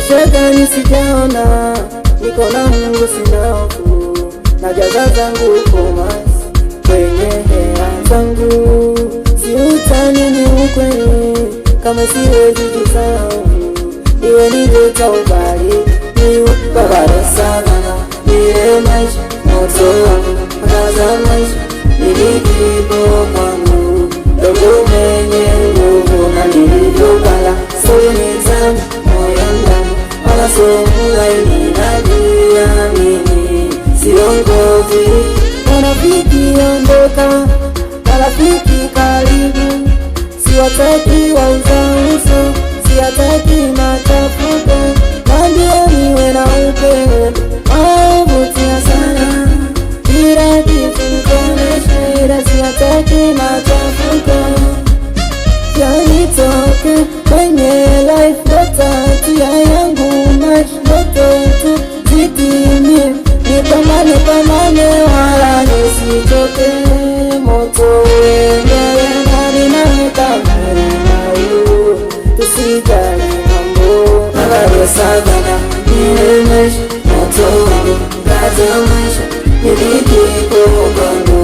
Shetani sijaona, niko na Mungu sina hofu, najaza zangu komasi kwenye hea zangu. Si utani ni ukweli, kama siwezi jisahau, iwe nilitaubali ni babara sana. Nile maisha moto wangu, makaza maisha nilikipo kwangu, dogo mwenye nguvu na nilivyokala. Soli nizama moyo ndani, wala somula ninajiamini, siongopi. Marafiki ondoka, marafiki karibu, siwataki wauza uso, siwataki machafuko. Nambia niwe na upendo, wavutia sana, kila kitu nikoneshe, ila siwataki machafuko. Yanitoke kwenye life dotatu ya yangu maisha dototu zitimie, nipambane wala nisitoke. Moto uendelee ndani na nikamere na yu, tusijali mambo nagawe sagana. Nile maisha moto wangu, kaza maisha nilikipo kwangu,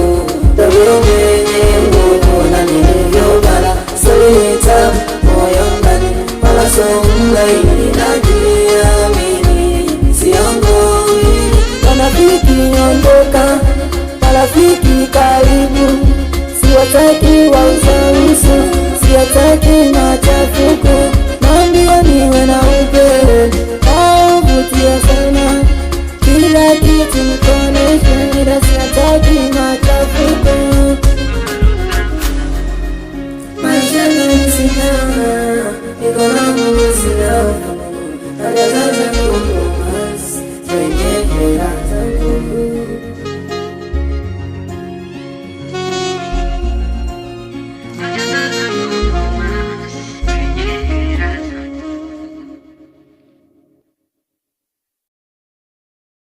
dogo mwenye nguvu na nilivyokala. Soli nitamu moyo ndani, wala somla ninajiamini, siongopi. Marafiki ondoka, marafiki karibu, siwataki wauza uso, siwataki machafuko. Nambia niwe na upendo, wavutia sana, kila kitu nikoneshe, ila siwataki machafuko. Maisha gani sina, niko na